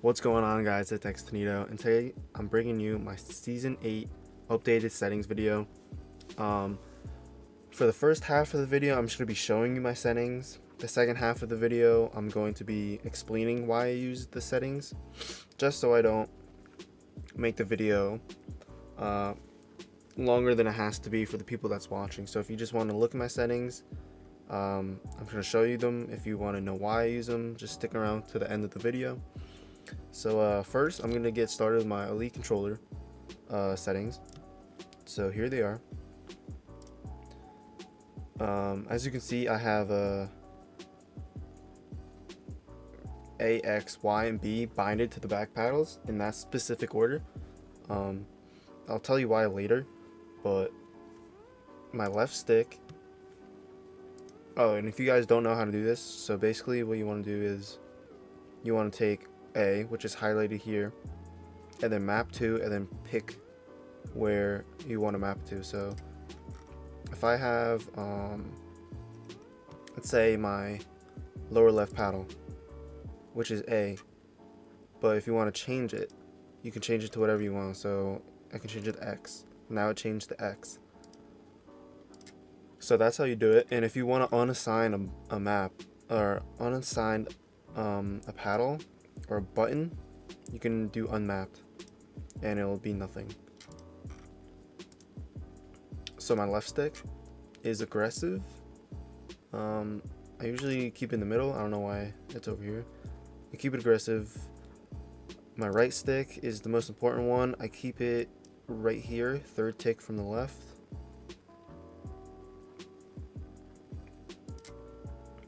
What's going on, guys? It's Xtanito, and today I'm bringing you my Season 8 updated settings video. For the first half of the video, I'm just going to be showing you my settings. The second half of the video, I'm going to be explaining why I use the settings, just so I don't make the video longer than it has to be for the people that's watching. So if you just want to look at my settings, I'm going to show you them. If you want to know why I use them, just stick around to the end of the video. So first, I'm going to get started with my Elite controller settings. So here they are. As you can see, I have A, X, Y, and B binded to the back paddles in that specific order. I'll tell you why later, but my left stick. Oh, and if you guys don't know how to do this, so basically what you want to do is you want to take A, which is highlighted here, and then map to, and then pick where you want to map to. So if I have, let's say my lower left paddle, which is A, but if you want to change it, you can change it to whatever you want. So I can change it to X. Now it changed to X. So that's how you do it. And if you want to unassign a map, or unassign a paddle or a button, you can do unmapped and it'll be nothing. So my left stick is aggressive. I usually keep it in the middle. I don't know why it's over here. I keep it aggressive. My right stick is the most important one. I keep it right here, third tick from the left.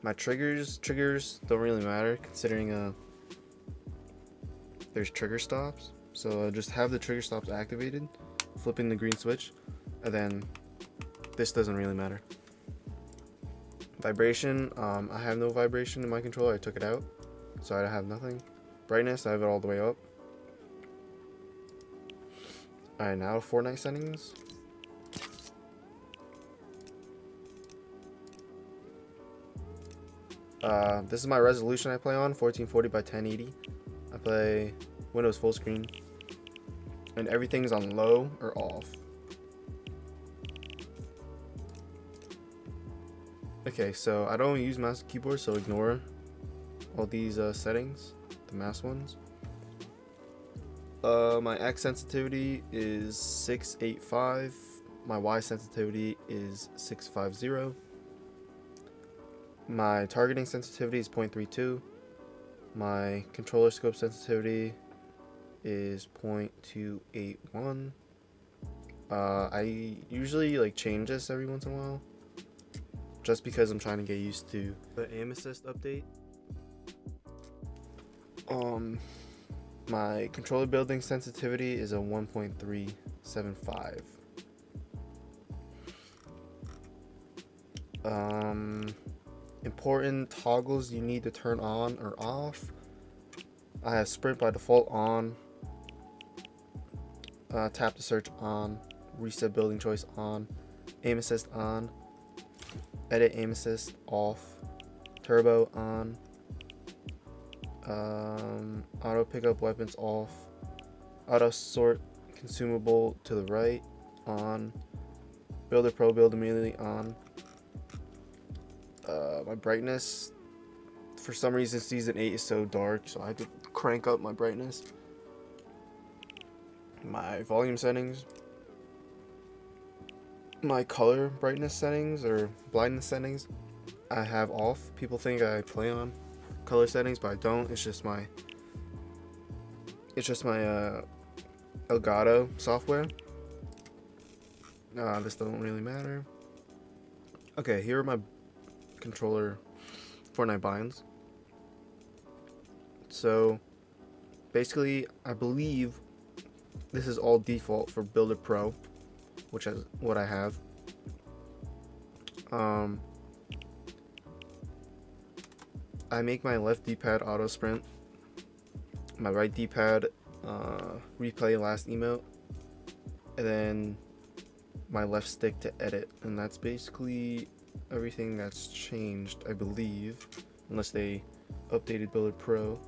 My triggers don't really matter, considering there's trigger stops. So just have the trigger stops activated, flipping the green switch, and then this doesn't really matter. Vibration, I have no vibration in my controller. I took it out, so I have nothing. Brightness, I have it all the way up. Alright, now Fortnite settings. This is my resolution I play on, 1440 by 1080. I play Windows full screen, and everything's on low or off. Okay, so I don't use mouse and keyboard, so ignore all these settings, the mouse ones. My X sensitivity is 685. My Y sensitivity is 650. My targeting sensitivity is 0.32. My controller scope sensitivity is 0.281. I usually change this every once in a while, just because I'm trying to get used to the aim assist update. My controller building sensitivity is a 1.375. Important toggles you need to turn on or off. I have sprint by default on, tap to search on, reset building choice on, aim assist on, edit aim assist off, turbo on, auto pick up weapons off, auto sort consumable to the right on, builder pro build immediately on. My brightness, for some reason Season 8 is so dark, so I had to crank up my brightness. My volume settings, my color brightness settings or blindness settings, I have off. People think I play on color settings, but I don't. It's just my Elgato software. This doesn't really matter. Okay, here are my controller Fortnite binds. So basically, I believe this is all default for Builder Pro, which is what I have. I make my left D-pad auto sprint, my right D-pad replay last emote, and then my left stick to edit, and that's basically everything that's changed, I believe, unless they updated Builder Pro.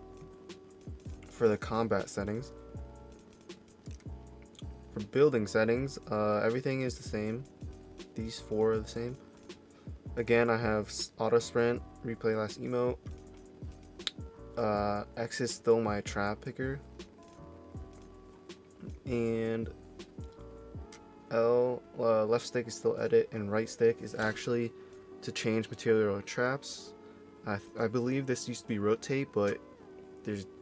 for the combat settings. For building settings, everything is the same. These 4 are the same. Again, I have auto sprint, replay last emote. X is still my trap picker, and left stick is still edit, and right stick is actually to change material traps. I believe this used to be rotate, but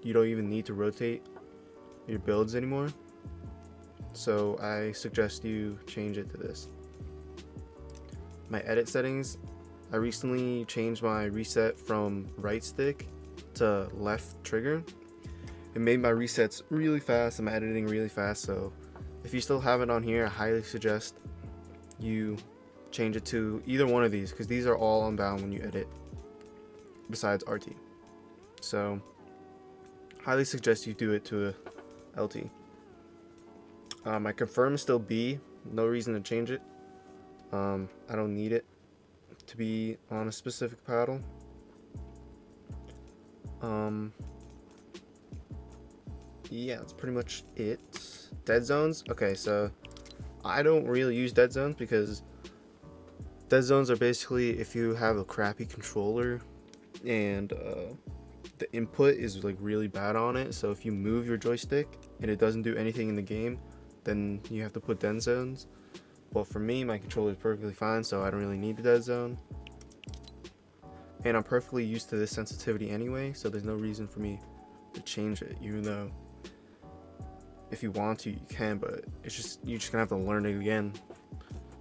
you don't even need to rotate your builds anymore. So I suggest you change it to this. My edit settings, I recently changed my reset from right stick to left trigger. It made my resets really fast and my editing really fast, so if you still have it on here, I highly suggest you change it to either one of these, because these are all unbound when you edit besides RT. So highly suggest you do it to a LT. My confirm is still B, no reason to change it. I don't need it to be on a specific paddle. Yeah, that's pretty much it. Dead zones. Okay, so I don't really use dead zones because dead zones are basically if you have a crappy controller and the input is like really bad on it. So if you move your joystick and it doesn't do anything in the game, then you have to put dead zones. Well, for me, my controller is perfectly fine, so I don't really need the dead zone. And I'm perfectly used to this sensitivity anyway, so there's no reason for me to change it, even though if you want to, you can, but you're just gonna have to learn it again.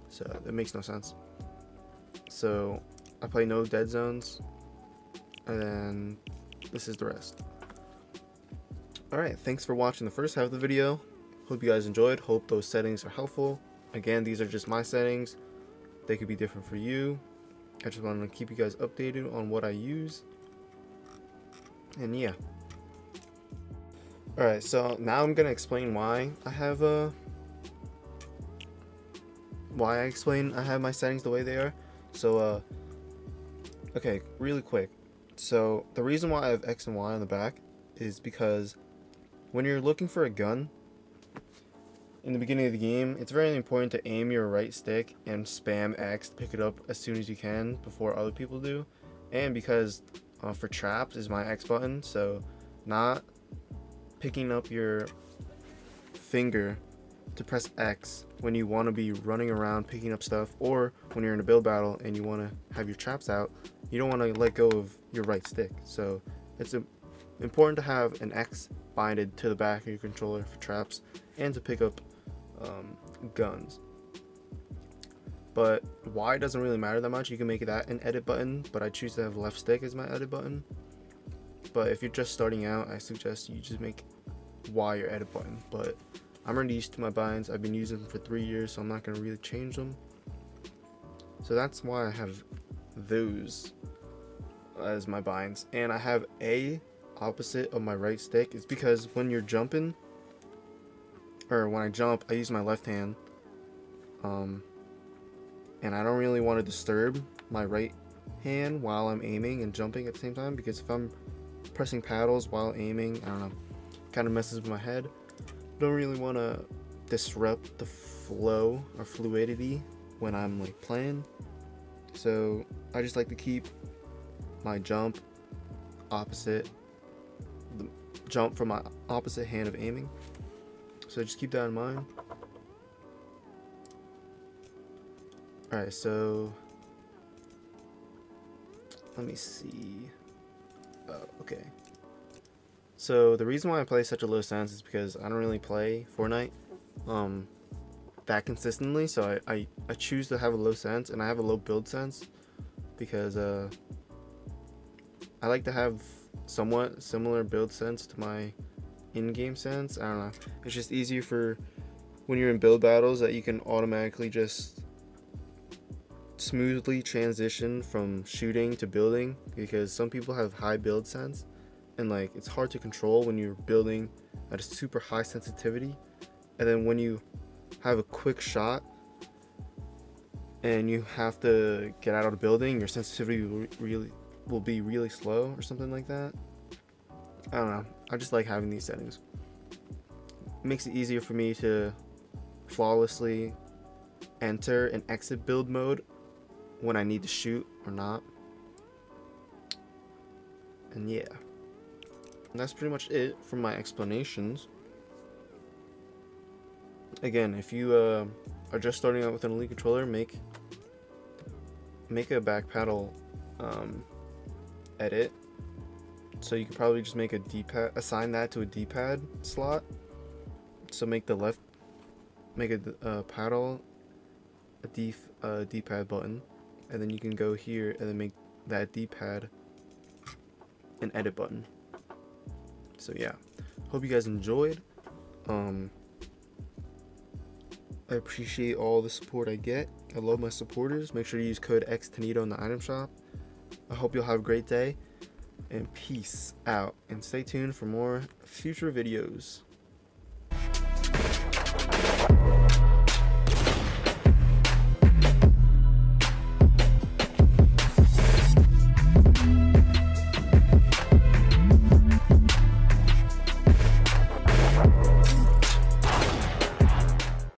So that makes no sense. So I play no dead zones, and then this is the rest. Alright, thanks for watching the first half of the video. Hope you guys enjoyed. Hope those settings are helpful. Again, these are just my settings. They could be different for you. I just wanted to keep you guys updated on what I use. And yeah. Alright, so now I'm gonna explain why I have my settings the way they are. So okay, really quick. So the reason why I have X and Y on the back is because when you're looking for a gun in the beginning of the game, it's very important to aim your right stick and spam X to pick it up as soon as you can before other people do. And because for traps is my X button, so not picking up your finger to press X when you want to be running around picking up stuff, or when you're in a build battle and you want to have your traps out, you don't want to let go of your right stick. So it's important to have an X binded to the back of your controller for traps and to pick up guns. But Y doesn't really matter that much. You can make that an edit button, but I choose to have left stick as my edit button. But if you're just starting out, I suggest you just make Y your edit button. But I'm already used to my binds. I've been using them for 3 years, so I'm not going to really change them. So that's why I have those as my binds. And I have A opposite of my right stick. It's because when you're jumping, or when I jump, I use my left hand. And I don't really want to disturb my right hand while I'm aiming and jumping at the same time, because if I'm pressing paddles while aiming, I don't know, kind of messes with my head. Don't really want to disrupt the flow or fluidity when I'm like playing. So I just like to keep my jump opposite, the jump from my opposite hand of aiming. So just keep that in mind. Alright, so let me see. Oh, okay. So the reason why I play such a low sense is because I don't really play Fortnite that consistently. So I choose to have a low sense, and I have a low build sense because I like to have somewhat similar build sense to my in-game sense. I don't know. It's just easier for when you're in build battles that you can automatically just smoothly transition from shooting to building, because some people have high build sense and like it's hard to control when you're building at a super high sensitivity, and then when you have a quick shot and you have to get out of the building, your sensitivity will be really slow or something like that. I don't know. I just like having these settings. It makes it easier for me to flawlessly enter and exit build mode when I need to shoot or not. And yeah, and that's pretty much it for my explanations. Again, if you are just starting out with an Elite controller, make a back paddle edit. So you could probably just make a D-pad, assign that to a D-pad slot. So make a paddle a D-pad button, and then you can go here and then make that D-pad an edit button. So yeah, hope you guys enjoyed. I appreciate all the support I get. I love my supporters. Make sure to use code XTanito in the item shop. I hope you'll have a great day, and peace out, and stay tuned for more future videos.